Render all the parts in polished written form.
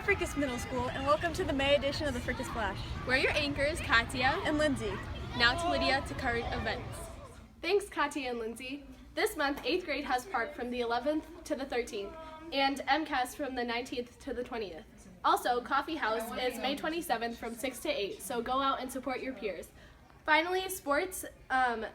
Frcs Middle School, and welcome to the May edition of the Frcs Flash. We're your anchors, Katya and Lindsay. Now to Lydia to current events. Thanks, Katya and Lindsay. This month, 8th grade has park from the 11th to the 13th, and MCAS from the 19th to the 20th. Also, Coffee House is May 27th from 6 to 8, so go out and support your peers. Finally, sports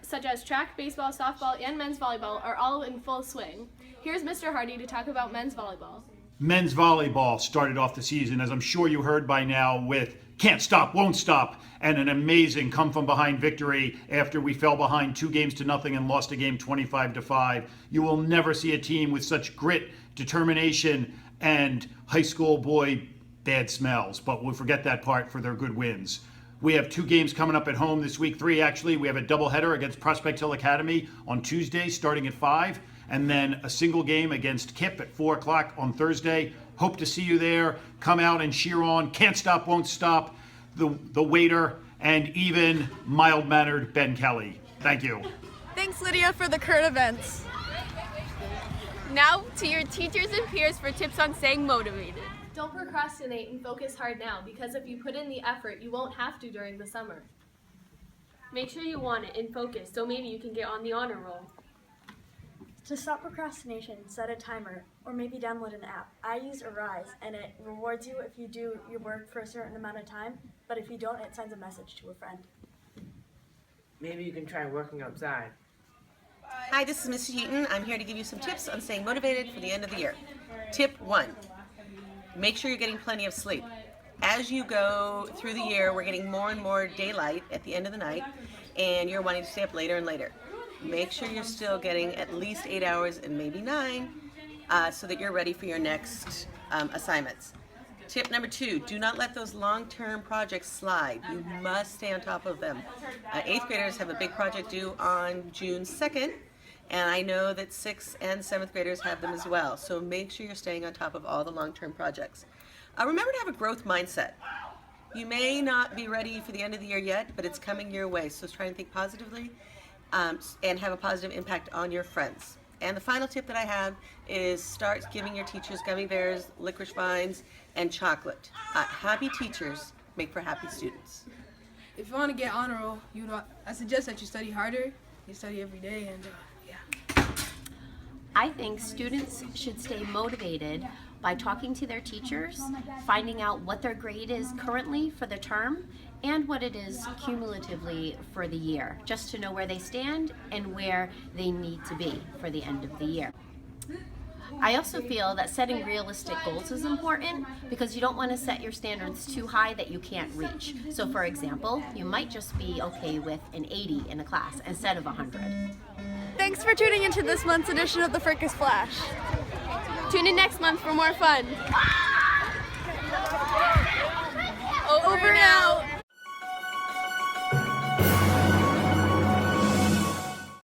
such as track, baseball, softball, and men's volleyball are all in full swing. Here's Mr. Hardy to talk about men's volleyball. Men's volleyball started off the season, as I'm sure you heard by now, with Can't Stop, Won't Stop, and an amazing come-from-behind victory after we fell behind 2-0 and lost a game 25-5. You will never see a team with such grit, determination, and high school boy bad smells, but we'll forget that part for their good wins. We have 2 games coming up at home this week, 3 actually. We have a doubleheader against Prospect Hill Academy on Tuesday starting at 5. And then a single game against KIPP at 4 o'clock on Thursday. Hope to see you there. Come out and cheer on Can't Stop, Won't Stop, the waiter, and even mild-mannered Ben Kelly. Thank you. Thanks, Lydia, for the current events. Now to your teachers and peers for tips on staying motivated. Don't procrastinate and focus hard now, because if you put in the effort, you won't have to during the summer. Make sure you want it and focus, so maybe you can get on the honor roll. To stop procrastination, set a timer, or maybe download an app. I use Arise, and it rewards you if you do your work for a certain amount of time, but if you don't, it sends a message to a friend. Maybe you can try working outside. Hi, this is Mrs. Heaton. I'm here to give you some tips on staying motivated for the end of the year. Tip 1, make sure you're getting plenty of sleep. As you go through the year, we're getting more and more daylight at the end of the night, and you're wanting to stay up later and later. Make sure you're still getting at least 8 hours and maybe 9 so that you're ready for your next assignments. Tip number 2, do not let those long-term projects slide. You must stay on top of them. 8th graders have a big project due on June 2nd, and I know that 6th and 7th graders have them as well. So make sure you're staying on top of all the long-term projects. Remember to have a growth mindset. You may not be ready for the end of the year yet, but it's coming your way, so try and think positively. And have a positive impact on your friends. And the final tip that I have is start giving your teachers gummy bears, licorice vines, and chocolate. Happy teachers make for happy students. If you want to get honor roll, I suggest that you study harder. You study every day, and yeah. I think students should stay motivated by talking to their teachers, finding out what their grade is currently for the term, and what it is cumulatively for the year, just to know where they stand and where they need to be for the end of the year. I also feel that setting realistic goals is important because you don't want to set your standards too high that you can't reach. So for example, you might just be okay with an 80 in a class instead of 100. Thanks for tuning into this month's edition of the Frcs Flash. Tune in next month for more fun.